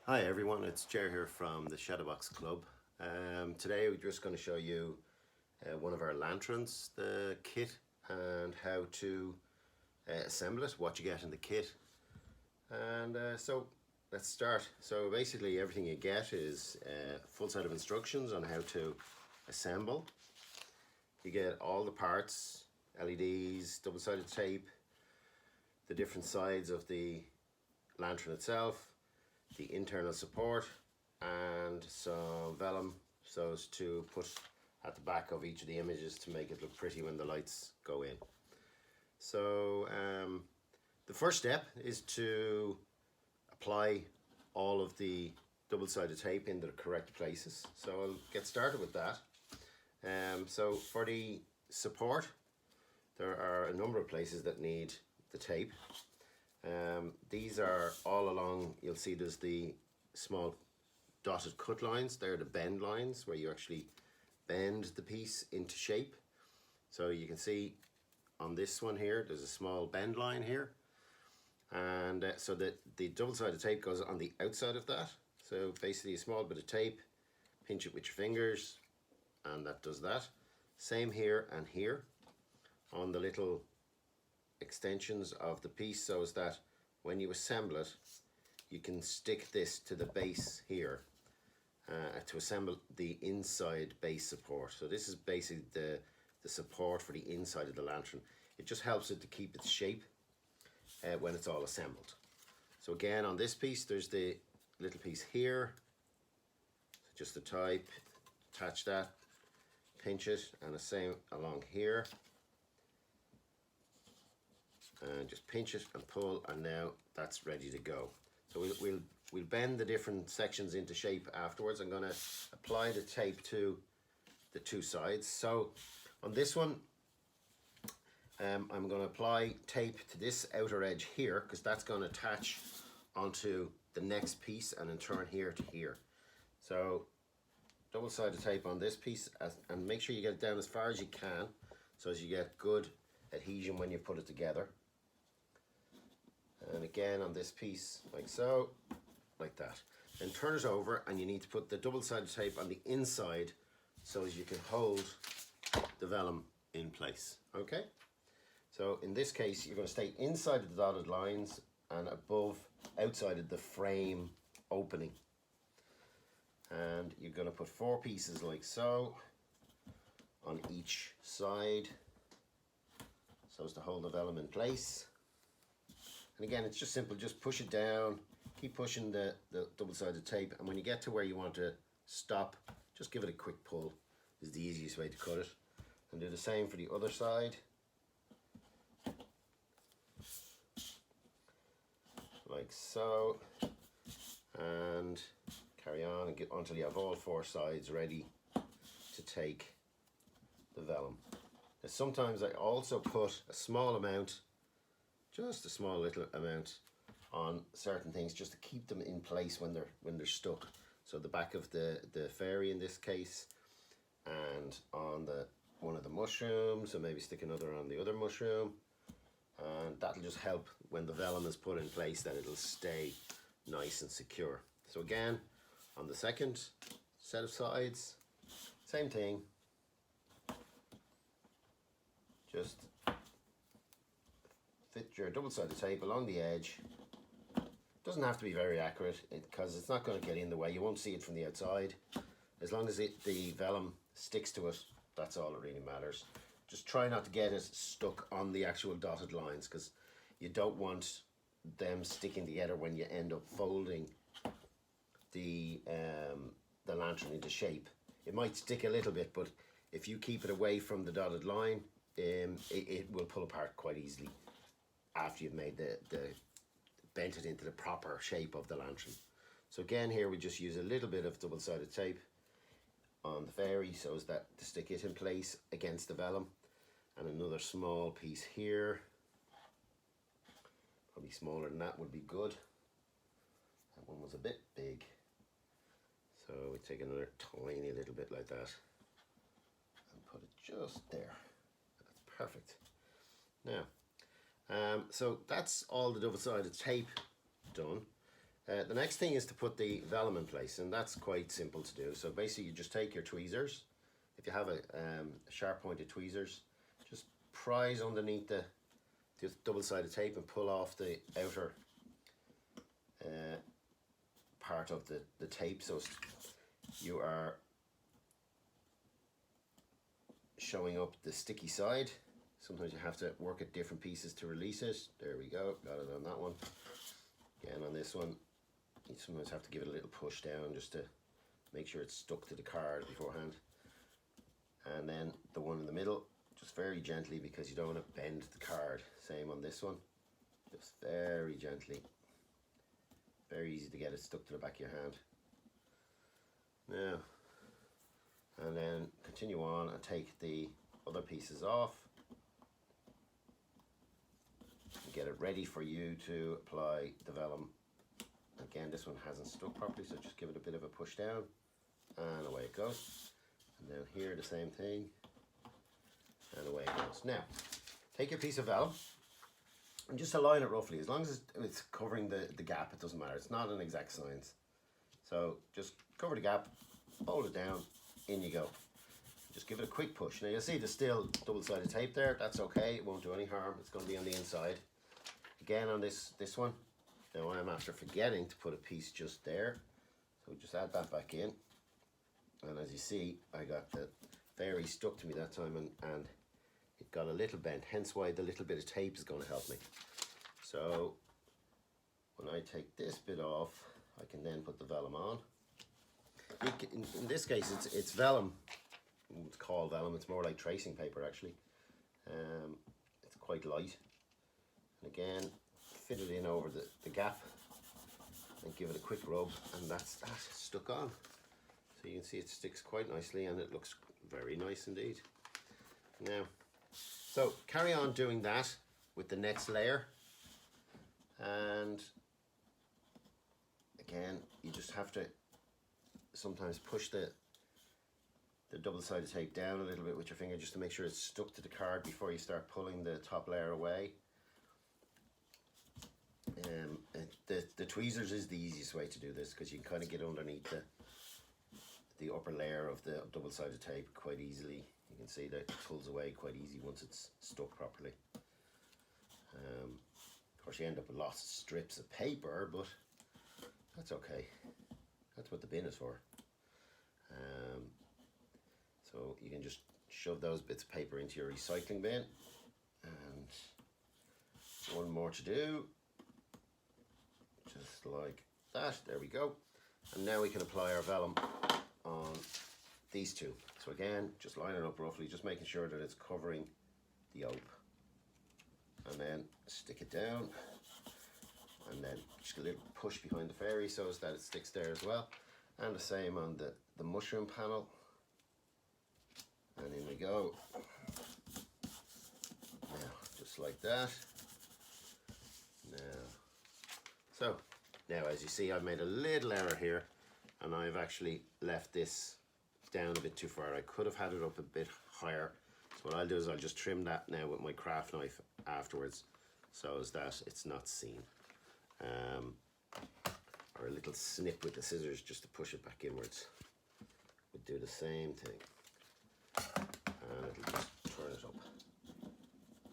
Hi everyone, it's Jer here from the Shadowbox Club. Today we're just going to show you one of our lanterns, the kit, and how to assemble it, what you get in the kit. And let's start. So basically everything you get is a full set of instructions on how to assemble. You get all the parts, LEDs, double-sided tape, the different sides of the lantern itself, the internal support, and some vellum so as to put at the back of each of the images to make it look pretty when the lights go in. So the first step is to apply all of the double-sided tape in the correct places. So I'll get started with that. So for the support, there are a number of places that need the tape. These are all along, you'll see there's the small dotted cut lines. They're the bend lines where you actually bend the piece into shape. So you can see on this one here, there's a small bend line here. And so that the double-sided tape goes on the outside of that. So basically a small bit of tape, pinch it with your fingers, and that does that. Same here and here on the little extensions of the piece, so as that when you assemble it you can stick this to the base here to assemble the inside base support. So this is basically the support for the inside of the lantern. It just helps it to keep its shape when it's all assembled. So again, on this piece there's the little piece here, so just the type, attach that, pinch it, and the same along here, and just pinch it and pull, and now that's ready to go. So we'll bend the different sections into shape afterwards. I'm going to apply the tape to the two sides. So on this one I'm going to apply tape to this outer edge here, because that's going to attach onto the next piece and in turn here to here. So double-sided tape on this piece, and make sure you get it down as far as you can so as you get good adhesion when you put it together. And again on this piece, like so, like that. Then turn it over, and you need to put the double-sided tape on the inside so as you can hold the vellum in place. Okay? So in this case, you're going to stay inside of the dotted lines and above, outside of the frame opening. And you're going to put 4 pieces like so on each side so as to hold the vellum in place. And again, it's just simple, just push it down, keep pushing the double-sided tape, and when you get to where you want to stop, just give it a quick pull is the easiest way to cut it. And do the same for the other side. Like so. And carry on and get until you have all 4 sides ready to take the vellum. Now sometimes I also put a small amount, just a small little amount, on certain things just to keep them in place when they're stuck. So the back of the fairy in this case, and on the one of the mushrooms, and maybe stick another on the other mushroom, and that'll just help when the vellum is put in place, that it'll stay nice and secure. So again, on the second set of sides, same thing, just fit your double-sided tape along the edge. Doesn't have to be very accurate because it's not going to get in the way. You won't see it from the outside. As long as the vellum sticks to it, that's all that really matters. Just try not to get it stuck on the actual dotted lines, because you don't want them sticking together when you end up folding the lantern into shape. It might stick a little bit, but if you keep it away from the dotted line, it will pull apart quite easily after you've made bent it into the proper shape of the lantern. So again, here we just use a little bit of double-sided tape on the fairy so as that to stick it in place against the vellum, and another small piece here, probably smaller than that would be good. That one was a bit big, so we take another tiny little bit like that and put it just there. That's perfect. Now so that's all the double-sided tape done. The next thing is to put the vellum in place, and that's quite simple to do. So basically you just take your tweezers. If you have a sharp pointed tweezers, just prise underneath the double-sided tape and pull off the outer part of the tape, so you are showing up the sticky side. Sometimes you have to work at different pieces to release it. There we go, got it on that one. Again on this one, you sometimes have to give it a little push down just to make sure it's stuck to the card beforehand. And then the one in the middle, just very gently, because you don't want to bend the card. Same on this one, just very gently. Very easy to get it stuck to the back of your hand. Now, and then continue on and take the other pieces off and get it ready for you to apply the vellum. Again, this one hasn't stuck properly, so just give it a bit of a push down and away it goes. And then here the same thing, and away it goes. Now, take your piece of vellum and just align it roughly. As long as it's covering the gap, it doesn't matter. It's not an exact science. So just cover the gap, hold it down, in you go. Just give it a quick push. Now you'll see there's still double-sided tape there. That's okay, it won't do any harm. It's going to be on the inside. Again on this one, now I'm after forgetting to put a piece just there. So just add that back in. And as you see, I got the fairy stuck to me that time, and it got a little bent, hence why the little bit of tape is going to help me. So when I take this bit off, I can then put the vellum on. In this case, it's vellum. It's called vellum. It's more like tracing paper actually. It's quite light. And again, fit it in over the gap and give it a quick rub, and that's that stuck on. So you can see it sticks quite nicely, and it looks very nice indeed. Now, so carry on doing that with the next layer, and again you just have to sometimes push the double-sided tape down a little bit with your finger just to make sure it's stuck to the card before you start pulling the top layer away. The tweezers is the easiest way to do this, because you can kind of get underneath the upper layer of the double-sided tape quite easily. You can see that it pulls away quite easy once it's stuck properly. Of course you end up with lots of strips of paper, but that's okay. That's what the bin is for. So you can just shove those bits of paper into your recycling bin, and one more to do, just like that. There we go. And now we can apply our vellum on these two. So again, just line it up roughly, just making sure that it's covering the ope, and then stick it down, and then just a little push behind the fairy so that it sticks there as well. And the same on the mushroom panel, and in we go. Now just like that. Now as you see, I've made a little error here, and I've actually left this down a bit too far. I could have had it up a bit higher. So what I'll do is I'll just trim that now with my craft knife afterwards, so as that it's not seen. Or a little snip with the scissors just to push it back inwards. We'll do the same thing, and it'll just turn it up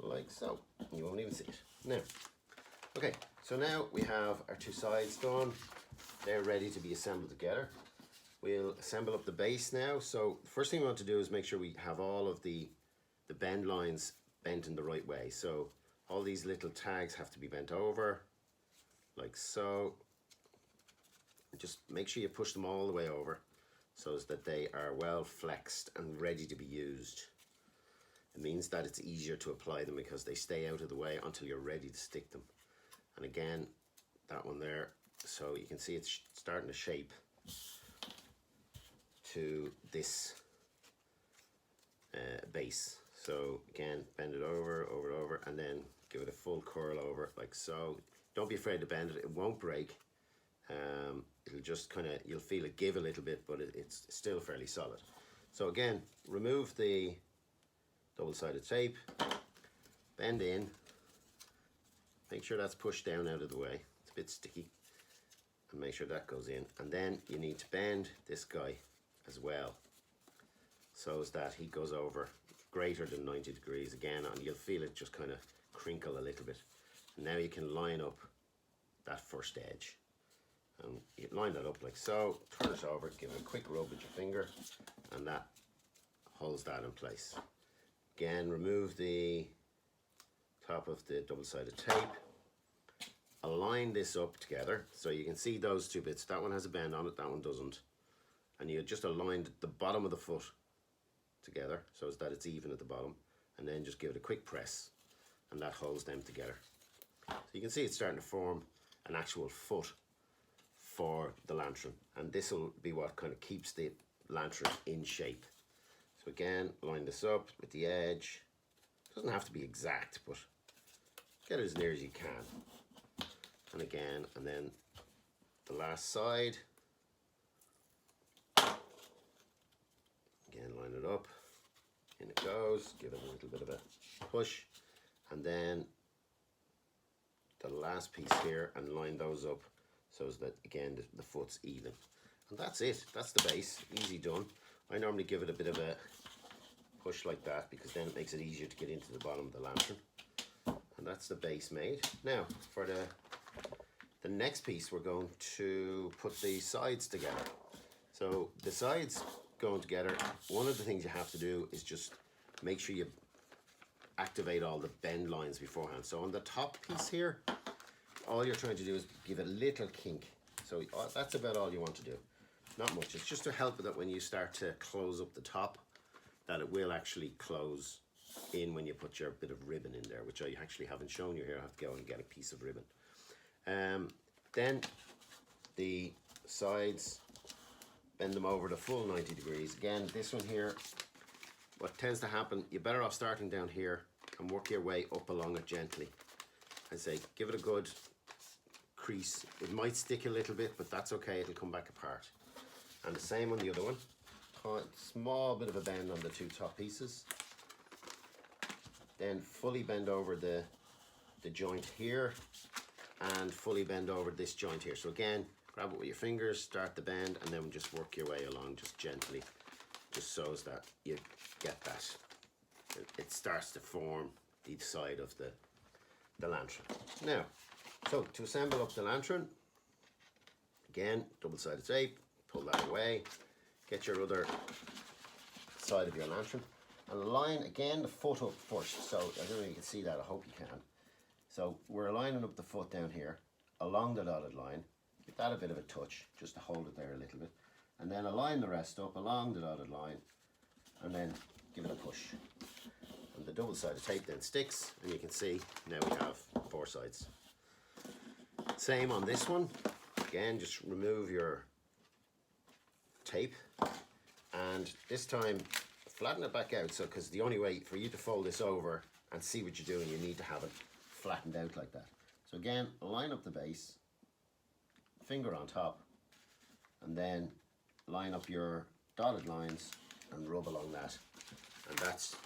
like so. You won't even see it. Now, okay, so now we have our two sides done. They're ready to be assembled together. We'll assemble up the base now. So the first thing we want to do is make sure we have all of the bend lines bent in the right way. So all these little tags have to be bent over like so. Just make sure you push them all the way over so that they are well flexed and ready to be used. It means that it's easier to apply them because they stay out of the way until you're ready to stick them. And again, that one there, so you can see it's starting to shape to this base. So again, bend it over, and then give it a full curl over like so. Don't be afraid to bend it, it won't break. It'll just kind of, you'll feel it give a little bit, but it's still fairly solid. So again, remove the double-sided tape, bend in, make sure that's pushed down out of the way, it's a bit sticky, and make sure that goes in. And then you need to bend this guy as well, so as that he goes over greater than 90 degrees again, and you'll feel it just kind of crinkle a little bit. And now you can line up that first edge, and you line that up like so, turn it over, give it a quick rub with your finger, and that holds that in place. Again, remove the top of the double-sided tape, align this up together so you can see those two bits. That one has a bend on it, that one doesn't, and you just aligned the bottom of the foot together so as that it's even at the bottom, and then just give it a quick press, and that holds them together. So you can see it's starting to form an actual foot for the lantern, and this will be what kind of keeps the lantern in shape. So again, line this up with the edge. Doesn't have to be exact, but get it as near as you can. And again, and then the last side. Again, line it up. In it goes. Give it a little bit of a push. And then the last piece here, and line those up so that, again, the foot's even. And that's it. That's the base. Easy done. I normally give it a bit of a push like that, because then it makes it easier to get into the bottom of the lantern. And that's the base made. Now, for the next piece, we're going to put the sides together. So the sides going together, one of the things you have to do is just make sure you activate all the bend lines beforehand. So on the top piece here, all you're trying to do is give it a little kink. So that's about all you want to do. Not much. It's just to help with that when you start to close up the top, that it will actually close in when you put your bit of ribbon in there, which I actually haven't shown you here. I have to go and get a piece of ribbon. Then the sides, bend them over the full 90 degrees. Again, this one here, what tends to happen, you're better off starting down here and work your way up along it gently. I say, give it a good crease. It might stick a little bit, but that's okay, it'll come back apart. And the same on the other one. Small bit of a bend on the two top pieces. Then fully bend over the joint here, and fully bend over this joint here. So again, grab it with your fingers, start the bend, and then just work your way along just gently, just so as that you get that. It starts to form each side of the lantern. Now, so to assemble up the lantern, again, double-sided tape, pull that away, get your other side of your lantern, and line again the foot up first. So I don't know if you can see that, I hope you can. So we're lining up the foot down here along the dotted line. Give that a bit of a touch just to hold it there a little bit, and then align the rest up along the dotted line, and then give it a push. And the double-sided tape then sticks, and you can see now we have four sides. Same on this one. Again, just remove your tape, and this time flatten it back out, so because the only way for you to fold this over and see what you're doing, you need to have it flattened out like that. So again, line up the base, finger on top, and then line up your dotted lines and rub along that, and that's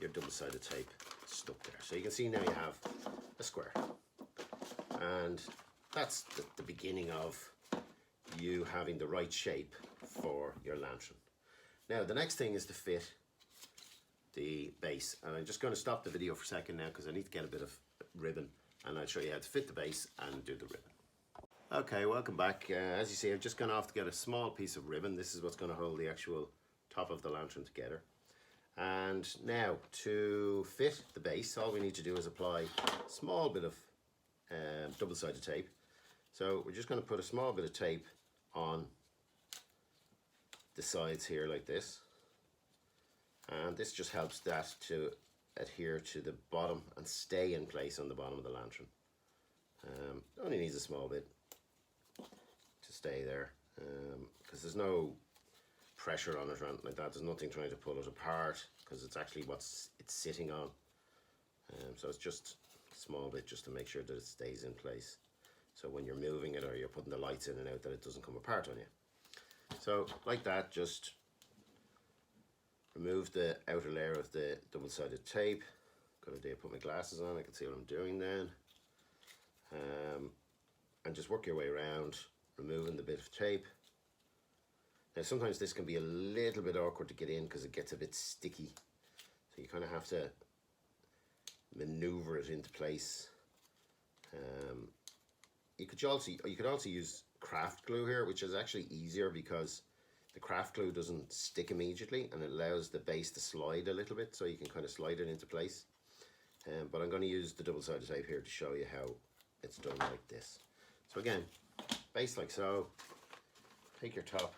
your double-sided tape stuck there. So you can see now you have a square, and that's the beginning of you having the right shape for your lantern. Now the next thing is to fit the base, and I'm just going to stop the video for a second now because I need to get a bit of ribbon, and I'll show you how to fit the base and do the ribbon. Okay, welcome back. As you see, I've just gone off to get a small piece of ribbon. This is what's going to hold the actual top of the lantern together. And now to fit the base, all we need to do is apply a small bit of double-sided tape. So we're just going to put a small bit of tape on the sides here like this, and this just helps that to adhere to the bottom and stay in place on the bottom of the lantern. Only needs a small bit to stay there, because there's no pressure on it or anything like that. There's nothing trying to pull it apart, because it's actually what's it's sitting on. So it's just a small bit just to make sure that it stays in place, so when you're moving it or you're putting the lights in and out, that it doesn't come apart on you. So like that, just remove the outer layer of the double-sided tape. Good idea, put my glasses on, I can see what I'm doing then. And just work your way around removing the bit of tape. Now sometimes this can be a little bit awkward to get in because it gets a bit sticky, so you kind of have to maneuver it into place. You could also use craft glue here, which is actually easier because the craft glue doesn't stick immediately and it allows the base to slide a little bit, so you can kind of slide it into place. But I'm going to use the double-sided tape here to show you how it's done like this. So again, base like so, take your top.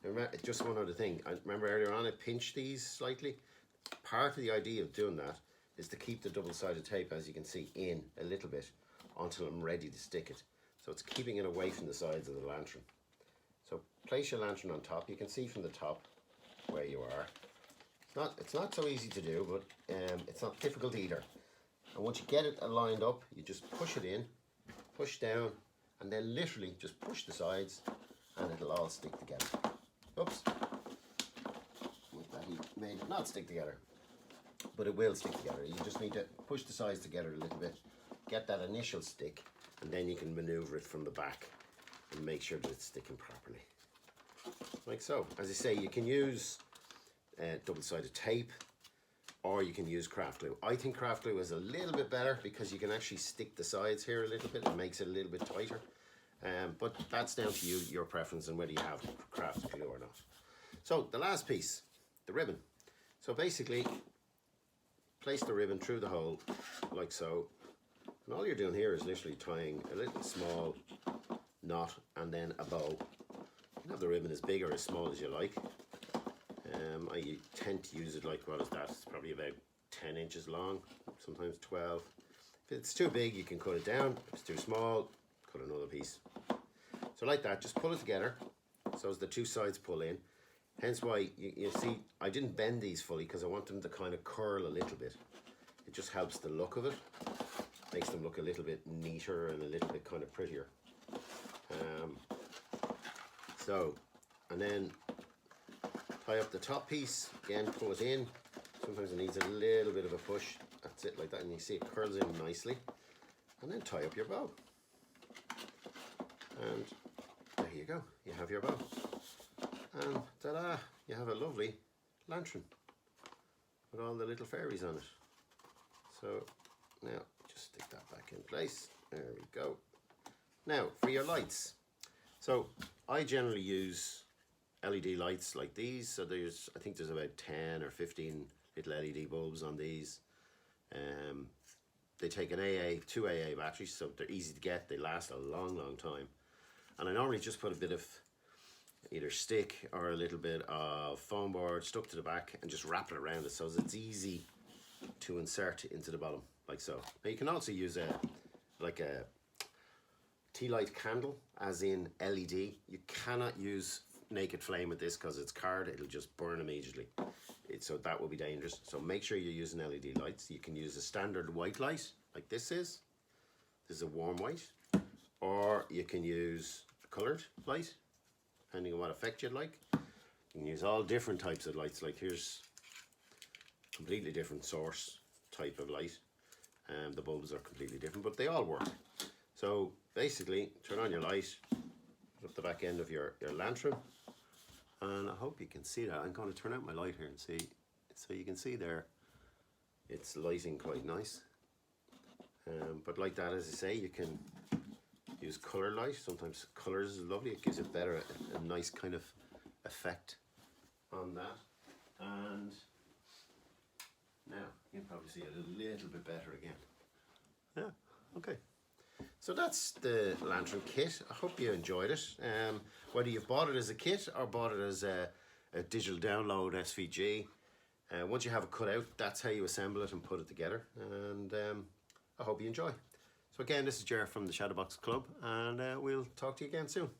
Remember, just one other thing, I remember earlier on I pinched these slightly. Part of the idea of doing that is to keep the double-sided tape, as you can see, in a little bit until I'm ready to stick it. So it's keeping it away from the sides of the lantern. So place your lantern on top. You can see from the top where you are. It's not so easy to do, but it's not difficult either. And once you get it aligned up, you just push it in, push down, and then literally just push the sides and it'll all stick together. Oops. He made it not stick together, but it will stick together. You just need to push the sides together a little bit, get that initial stick, and then you can maneuver it from the back and make sure that it's sticking properly. Like so. As I say, you can use double-sided tape or you can use craft glue. I think craft glue is a little bit better because you can actually stick the sides here a little bit. It makes it a little bit tighter. But that's down to you, your preference, and whether you have craft glue or not. So the last piece, the ribbon. So basically, place the ribbon through the hole like so. And all you're doing here is literally tying a little small knot and then a bow. You can have the ribbon as big or as small as you like. I tend to use it like, what is that? It's probably about 10 inches long, sometimes 12. If it's too big, you can cut it down. If it's too small, cut another piece. So like that, just pull it together so as the two sides pull in. Hence why you see I didn't bend these fully because I want them to kind of curl a little bit. It just helps the look of it, makes them look a little bit neater and a little bit kind of prettier. And then tie up the top piece, again pull it in. Sometimes it needs a little bit of a push. That's it, like that, and you see it curls in nicely. And then tie up your bow. And there you go, you have your bow. And ta-da, you have a lovely lantern with all the little fairies on it. So now just stick that back in place. There we go. Now for your lights. So I generally use LED lights like these. So I think there's about 10 or 15 little LED bulbs on these. They take two AA batteries, so they're easy to get. They last a long, long time. And I normally just put a bit of either stick or a little bit of foam board stuck to the back and just wrap it around it so it's easy to insert into the bottom, like so. Now you can also use a tea light candle, as in LED. You cannot use naked flame with this because it's card, it'll just burn immediately. So that will be dangerous. So make sure you're using LED lights. You can use a standard white light like this is. This is a warm white. Or you can use a coloured light, depending on what effect you'd like. You can use all different types of lights. Like here's a completely different source type of light. The bulbs are completely different, but they all work. So basically, turn on your light, put up the back end of your lantern, and I hope you can see that. I'm going to turn out my light here and see, so you can see there, it's lighting quite nice. But like that, as I say, you can use colour light. Sometimes colours is lovely. It gives it a nice kind of effect on that. And now you can probably see it a little bit better again. Yeah, okay. So that's the lantern kit. I hope you enjoyed it. Whether you've bought it as a kit or bought it as a digital download SVG, once you have it cut out, that's how you assemble it and put it together. And I hope you enjoy. So again, this is Ger from the Shadowbox Club, and we'll talk to you again soon.